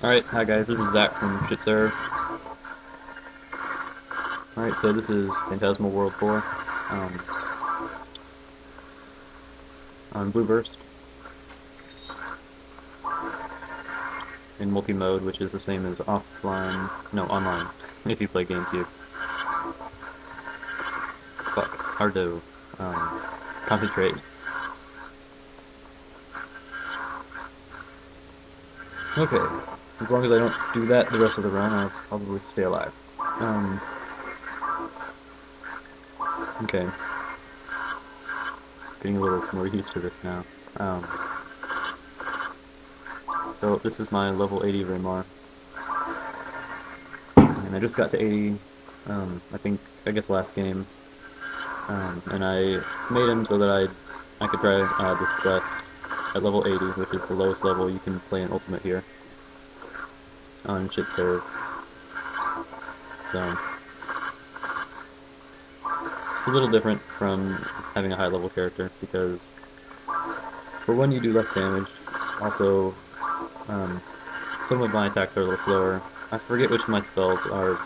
Alright, hi guys, this is Zach from Schthack. Alright, so this is Phantasmal World 4 on Blue Burst in multi-mode, which is the same as offline, no, online, if you play GameCube. Fuck, hard to concentrate. Okay, as long as I don't do that the rest of the run, I'll probably stay alive. Okay. Getting a little more used to this now. So this is my level 80 RAmar. And I just got to 80, I guess last game. And I made him so that I could try this quest at level 80, which is the lowest level you can play an ultimate here on Schthack. So it's a little different from having a high level character because for one you do less damage. Also, some of my attacks are a little slower. I forget which of my spells are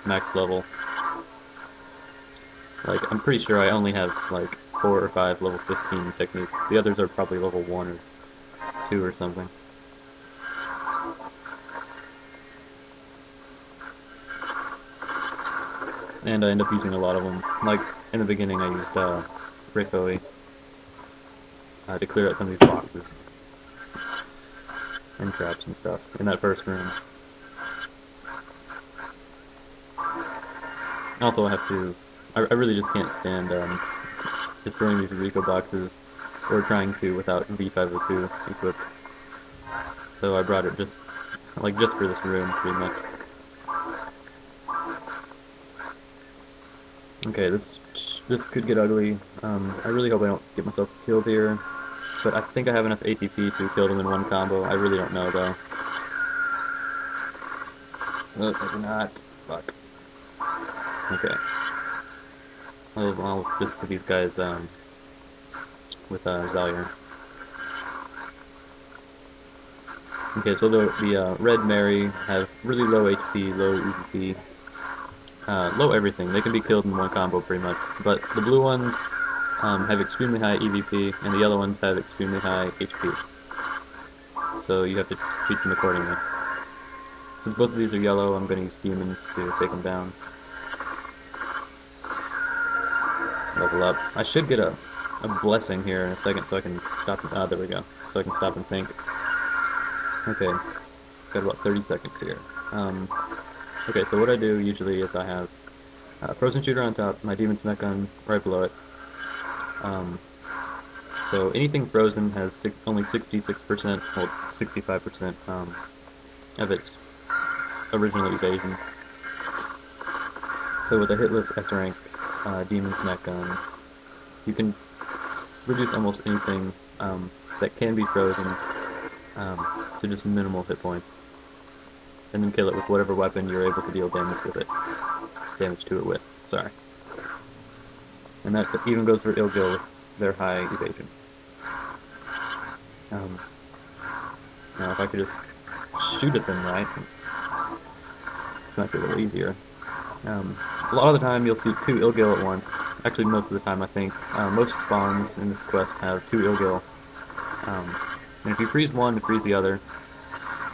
max level. Like, I'm pretty sure I only have like 4 or 5 level 15 techniques. The others are probably level 1 or 2 or something. And I end up using a lot of them. Like, in the beginning I used Lv80 to clear out some of these boxes and traps and stuff in that first room. Also, I really just can't stand destroying these Rico boxes or trying to without V502 equipped. So I brought it just for this room, pretty much. Okay, this could get ugly. I really hope I don't get myself killed here, but I think I have enough ATP to kill them in one combo. I really don't know though. Nope, I do not. Fuck. Okay. I'll just get these guys with Zalure. Okay, so the Red Mary have really low HP, low EVP, low everything. They can be killed in one combo pretty much. But the blue ones have extremely high EVP, and the yellow ones have extremely high HP. So you have to treat them accordingly. Since both of these are yellow, I'm going to use demons to take them down. Level up. I should get a blessing here in a second so I can stop. There we go. So I can stop and think. Okay, got about 30 seconds here. Okay, so what I do usually is I have Frozen Shooter on top, my Demon's Mechgun right below it. So anything frozen has only 66%, well, it's 65% of its original evasion. So with a hitless S-rank Demon's Mechgun, you can reduce almost anything that can be frozen to just minimal hit points, and then kill it with whatever weapon you're able to deal damage to it with. Sorry. And that even goes for Ilgil with their high evasion. Now if I could just shoot at them right, this might be a little easier. A lot of the time you'll see 2 Ilgil at once. Actually, most of the time I think. Most spawns in this quest have 2 Ilgil. And if you freeze one to freeze the other,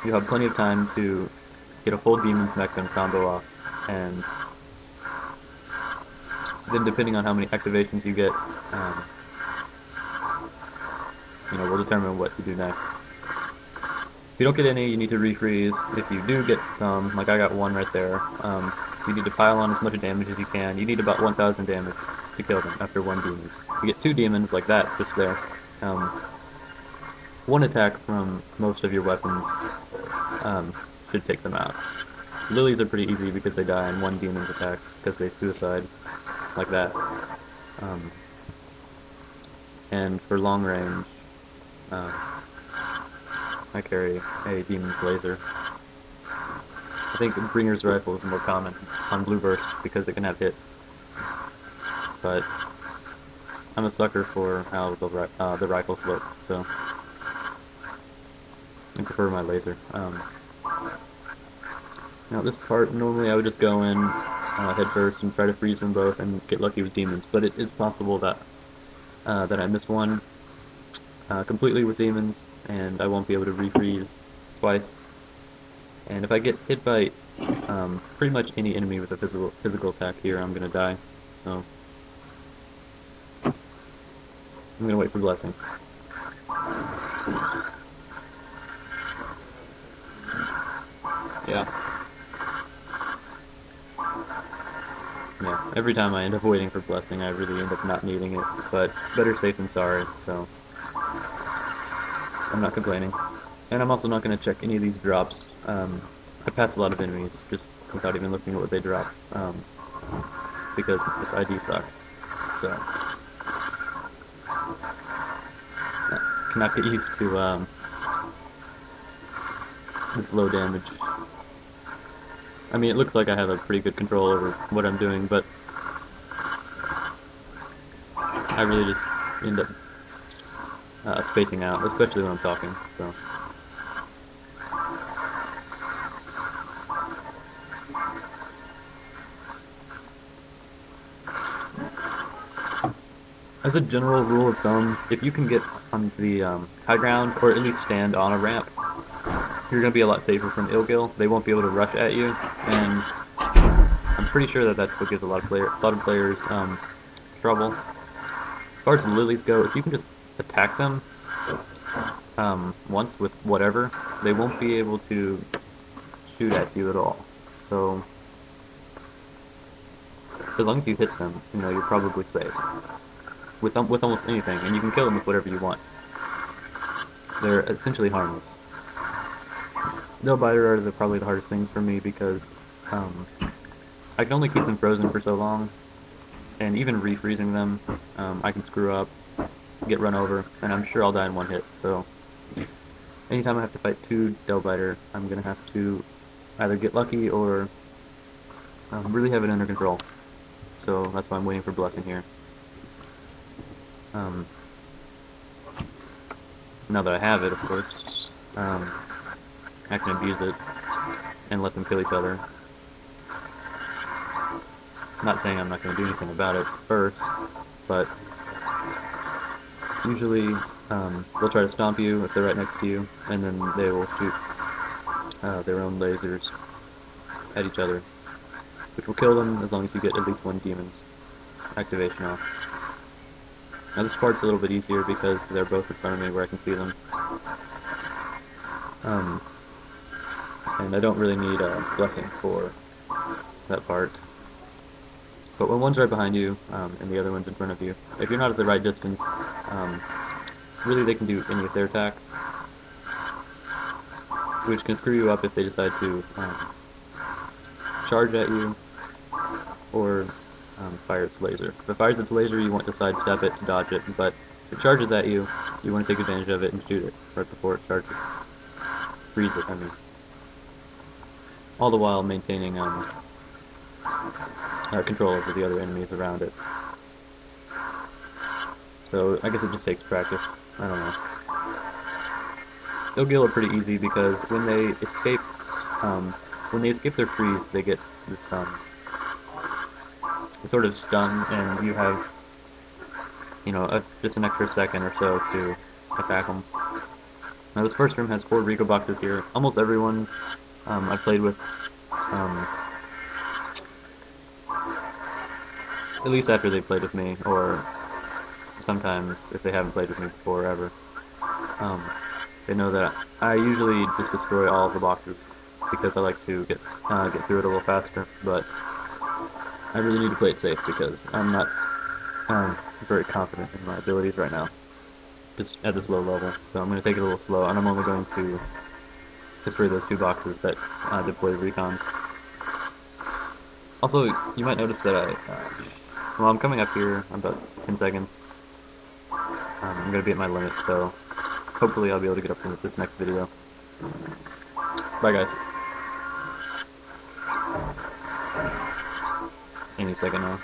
you have plenty of time to get a full Demon's Mechgun combo off, and then depending on how many activations you get, will determine what to do next. If you don't get any, you need to refreeze. If you do get some, like I got one right there, you need to pile on as much damage as you can. You need about 1,000 damage to kill them after one demon. You get 2 demons like that, just there. One attack from most of your weapons should take them out. Lilies are pretty easy because they die in one demon's attack, because they suicide, like that. And for long range, I carry a demon's laser. I think the Bringer's rifle is more common on Blue Burst because it can have hit. But I'm a sucker for how the rifles look, so. I prefer my laser. Now this part, normally I would just go in head first and try to freeze them both and get lucky with demons, but it is possible that I miss one completely with demons, and I won't be able to refreeze twice. And if I get hit by pretty much any enemy with a physical attack here, I'm gonna die. So I'm gonna wait for blessing. Yeah. Yeah, every time I end up waiting for blessing, I really end up not needing it, but better safe than sorry, so I'm not complaining. And I'm also not going to check any of these drops. I pass a lot of enemies just without even looking at what they drop, because this ID sucks. So I cannot get used to this low damage. I mean, it looks like I have a pretty good control over what I'm doing, but I really just end up spacing out, especially when I'm talking, so. As a general rule of thumb, if you can get on the high ground, or at least stand on a ramp, you're going to be a lot safer from Ilgil. They won't be able to rush at you, and I'm pretty sure that that's what gives a lot of players trouble. As far as the lilies go, if you can just attack them once with whatever, they won't be able to shoot at you at all. So as long as you hit them, you know, you're probably safe with almost anything, and you can kill them with whatever you want. They're essentially harmless. Lv80 are probably the hardest things for me because I can only keep them frozen for so long, and even refreezing them, I can screw up, get run over, and I'm sure I'll die in one hit. So anytime I have to fight two Lv80, I'm gonna have to either get lucky or really have it under control. So that's why I'm waiting for blessing here. Now that I have it, of course, I can abuse it and let them kill each other. Not saying I'm not going to do anything about it first, but usually they'll try to stomp you if they're right next to you, and then they will shoot their own lasers at each other, which will kill them as long as you get at least one demon's activation off. Now this part's a little bit easier because they're both in front of me where I can see them. And I don't really need a blessing for that part. But when one's right behind you, and the other one's in front of you, if you're not at the right distance, really they can do any of their attacks, which can screw you up if they decide to charge at you, or fire its laser. If it fires its laser, you want to sidestep it to dodge it, but if it charges at you, you want to take advantage of it and shoot it right before it charges. Freeze it, I mean. All the while maintaining control over the other enemies around it. So I guess it just takes practice. I don't know. Ilgil are pretty easy because when they escape their freeze, they get this sort of stun, and you have, you know, just an extra second or so to attack them. Now this first room has 4 Rico boxes here. Almost everyone I've played with, at least after they played with me, or sometimes if they haven't played with me before ever, they know that I usually just destroy all of the boxes because I like to get through it a little faster, but I really need to play it safe because I'm not very confident in my abilities right now, just at this low level. So I'm going to take it a little slow, and I'm only going to destroy those 2 boxes that deploy recon. Also, you might notice that well, I'm coming up here, I'm about 10 seconds. I'm going to be at my limit, so hopefully I'll be able to get up to this next video. Bye guys. Any second now.